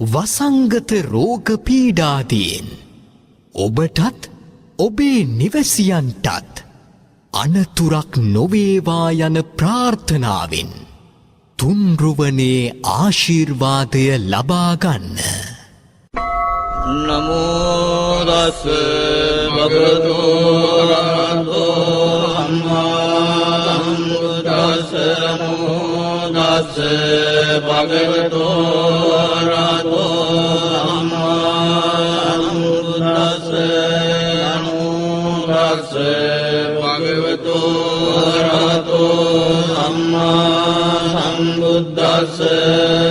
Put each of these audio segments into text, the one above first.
වසංගත රෝග පීඩාදීන් ඔබටත් ඔබේ නිවැසියන්ටත් අනතුරක් නොවේවා යන ප්‍රාර්ථනාවෙන් තුන්රුවනේ ආශිර්වාදය ලබා ගන්න. නමෝ තස් භගවතු අරහතෝ සම්මා සම්බුද්දස්ස. නමෝ තස් භගවතු අරහතෝ සම්මා සම්බුද්දස්ස. නමෝ තස් භගවතු අරහතෝ සම්මා සම්බුද්දස්ස.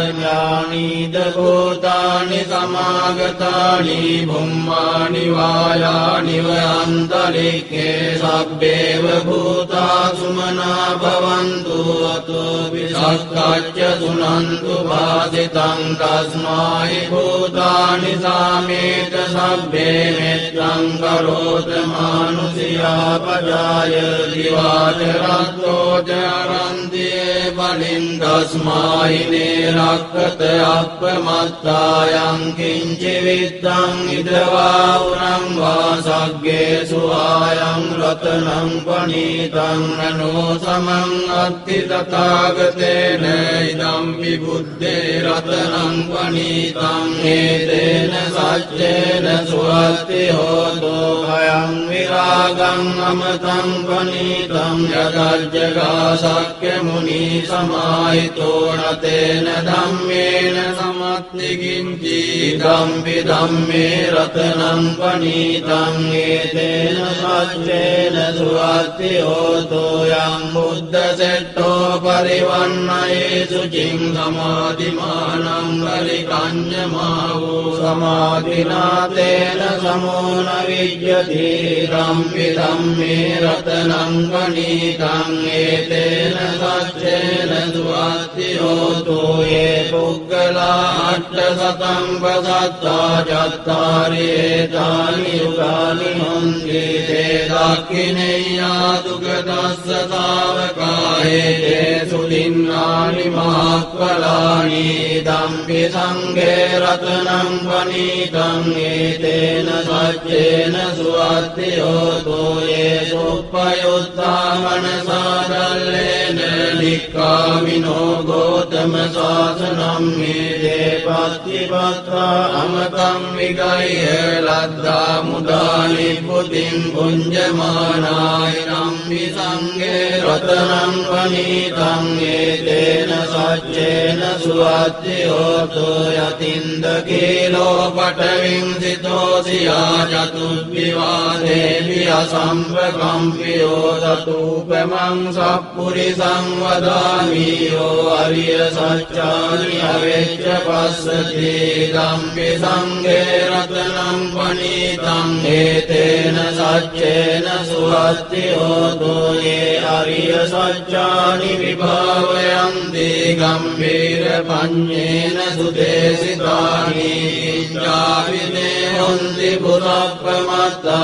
ඥානීද භූතානි සමාගතානි බුම්මානි වායානි වයන්තරික්ඛේ සබ්බේව භූතා සුමනා භවන්තු අතෝ විසක්ඛච්ච සුනන්තු වාදිතං තස්මායි භූතානි සාමේත සබ්බේ මෙත්තං කරෝත මානුසියා පජාය දිවාච රත්තෝ චරන්තියේ බලින් තස්මායි නේරක්ඛත අප්පමත්තායං කිංචි විත්තං ඉදවා උරං වාසග්ගේ සුආයං රතනං පනීතං නනෝ සමං අත්ති තථාගතේන ඉදම්පි බුද්දේ රතනං පනීතං හේතේන සච්චේන සුවත්ති හෝතෝ භයං විරාගං අමතං පනීතං යදජ්ජගා සක්්‍ය මුනි සමාහිතෝ නතේන ධම්මේන සමත්ති කිංචි ධම්පි ධම්මේ රතනං පනීතං හේතේන සච්චේන සුවත්ති හෝතෝ යං බුද්ධ සෙට්ඨෝ පරිවන්නයේ සුචින් සමාධිමානං පරිකඤ්ඤමාවෝ සමාධිනාතේන සමෝන විජ්ජති ධම්පි ධම්මේ රතනං පනීතං හේතේන සච්චේන සුවත්ති හෝතෝ යේ පුග්ගලා අට්ඨ සතං පසත්තා චත්තාරි ඒතානි යුගානි හොන්ති තේ දක්ඛිනේයා දුගදස්ස ශාවකායේ තේ සුදින්නානි මහක්ඛලානි ධම්පි සංඝේ රතනං පනීතං ඒතේන සච්චේන සුවත්ති හෝතෝ යේ සුප්පයුත්තා මනසා දල්ලේන නික්ඛාමිනෝ ගෝතම ශාසනං මේ පත්තිපත්තා අමතං විගය්‍ය ලද්දා මුදානි පුතින් පුඤ්ජමානාය නම්පි සංඝේ රතනං පනීතං ඒතේන සච්චේන සුවත්ති හෝතෝ යතින්ද කීලෝ පඨවින් සිතෝසියා චතුබ්බිවාදේවි අසම්පකම්පියෝ සතූපමං සප්පුරිසං වදාමි යෝ අරිය සච්චානි අවෙච්ච පස්සති ධම්පි සංඝේ රතනං පනීතං ඒතේන සච්චේන සුවත්ති හෝතෝ යේ අරිය සච්චානි විභාවයන්ති ගම්භීර පඤ්ඤේන සුදේසිතානි ඉච්ඡාවිනේ හොන්ති පුරප්පමත්තානතේ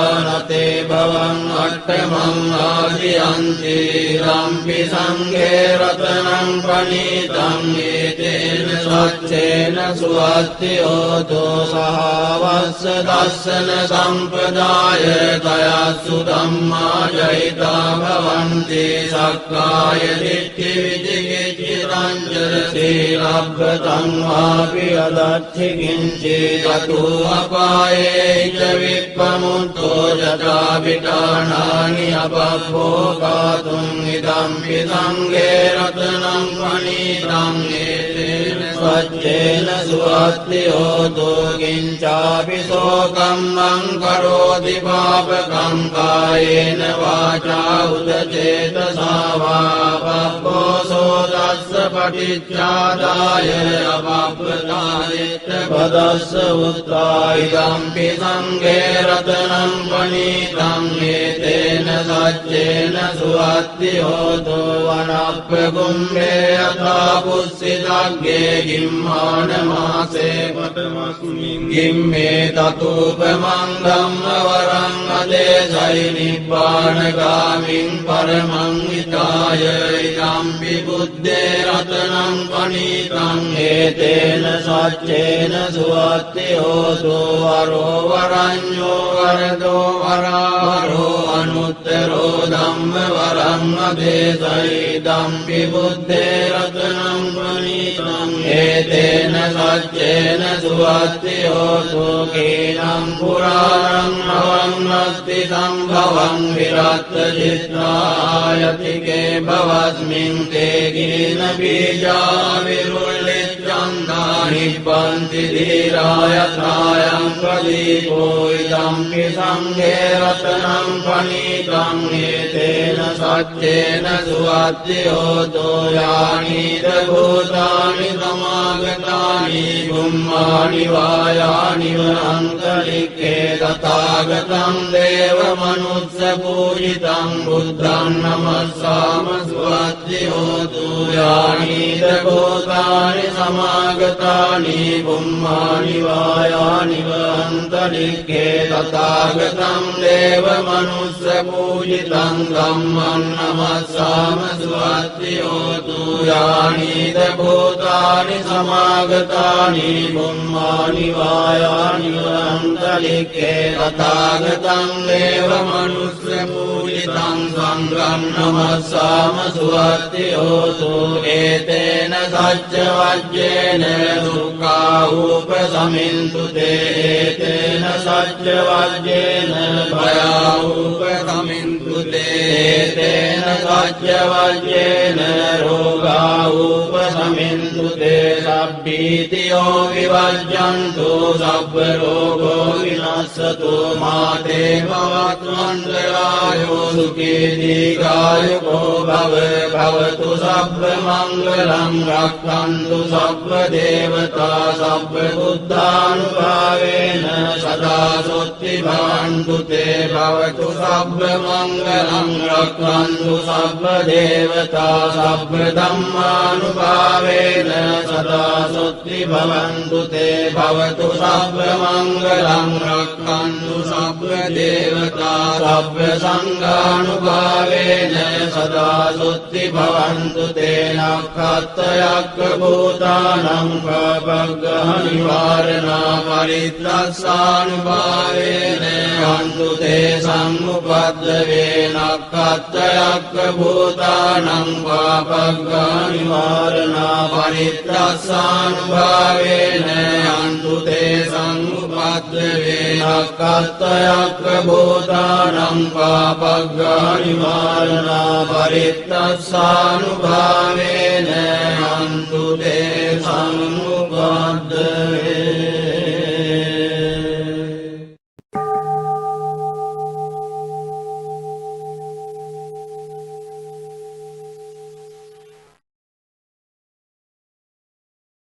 භවං අට්ඨමං ආදියන්ති ධම්පි සංඝේ රතනං පනීතං ඒතේන සච්චේන සුවත්ති හෝතෝ සහවස්ස දස්සන සම්පදාය තයස්සු ධම්මා ජහිතා භවන්ති සක්කාය දිට්ඨි විචිකිච්ඡිතං සීලබ්බතං වාපි අදච්චි කිංචි චතු අපායේ ච විප්පමුත්තෝ ජතා විඨානානි අපබ්බෝකාතුං ඉදම්පි සංඝේ රතනං පනීතං ඒතේන සච්චේන සුවත්ති හෝතෝ කිංචාපි සෝකම්මං කරෝති පාපකං කායේන වාචා උදචේතසා වා පබ්බෝසෝ දස්ස පටිච්චාදාය අපප්පතායෙත් පදස්ස උත්තා ඉදම්පි සංඝේ රතනං පනීතං ඒතේන සච්චේන සුවත්ති හෝතෝ වනප්ප කුම්භේ යථා පුස්සිතග්ගේ ගිම්මාන මාසේ පඨමස්මින් ගිම්මේ තතුපමං ධම්ම වරං අදේශයි නිබ්බාන ගාමින් පරමං හිතාය ඉදම්පි බුද්දේ රතනං පනීතං හේතේන සච්චේන සුවත්ති හෝතු වරෝ වරඤ්ඤෝ වරදෝ වරාවරෝ අනුත්තරෝ ධම්ම වරං අදේශයි ඉදම්පි බුද්දේ රතනං පනීතං හේතේන සච්චේන සුවත්ති හෝතු කේනං පුරාණං නවං අස්ති සම්භවං විරත්ත චිත්‍රායතිකේ භවස්මින් තේ ගින බීජා විරුල්ලිච්ඡන්දා නිබ්බන්ති ධීරායත්‍රායං ප්‍රදීපෝ ඉදම්පි සංඝේ රතනං පනීතං හේතේන සච්චේන සුවත්ති හෝතෝ යානිද භූතානි සමාගතානි බුම්මානි වායානි අන්තරික්ඛේ තථාගතං දේව මනුස්ස පූජිතං බුද්ධං නමස්සාම සුවත්ති හෝතු යානිද භූතානි සමාගතානි බුම්මානි වායානි අන්තරික්ඛේ තථාගතං දේව මනුස්ස පූජිතං ධම්මං නමස්සාම සුවත්ති හෝතු යානිද භූතානි සමාගතානි බුම්මානි වායානි අන්තරික්ඛේ තථාගතං දේව මනුස්ස පූජිතං සංඝං නමස්සාම සුවත්ති හෝතු ඒතේන සච්ච වජ්ජේන දුක්ඛා උපසමින්තු තේතේන සච්ච වජ්ජේන භයා උපසමින්තු තේතේන සච්ච වජ්ජේන රෝගා උපසමින්තු තේ සබ්බීතියෝ විවජ්ජන්තු සබ්බ රෝගෝ විනස්සතු මාතේ භවත්වන්දරායෝ සුඛී දීඝායුකෝ භව භවතු සබ්බ මංගලං රක්ඛන්තු සබ්බ දේවතා සබ්බ බුද්ධානුභාවේන සදා සොත්ති භවන්තු තේ භවතු සබ්බ මංගලං රක්ඛන්තු සබ්බ දේවතා සබ්බ ධම්මානුභාවේන සදා සොත්ති භවන්තු තේ භවතු සබ්බ මංගලං රක්ඛන්තු සබ්බ දේවතා සබ්බ සංඝානුභාවේන සදා සොත්ති භවන්තු තේ නක්ඛත්තයක්ඛ භූතානං පබග්ගහ නිවාරණා පරිත්‍රස්සානුභාවේන අන්තු තේ සම්මුපද්දවේ නක්ඛත්තයක්ඛ භූතානං පබග්ගහ නිවාරණා පරිත්‍රස්සානුභාවේන අන්තු තේ සම්මුපද්දවේ නක්ඛත්තයක්ඛ භූතානං පබග්ගහ නිවාරණා පරිත්‍රස්සානුභාවේන අන්තු තේ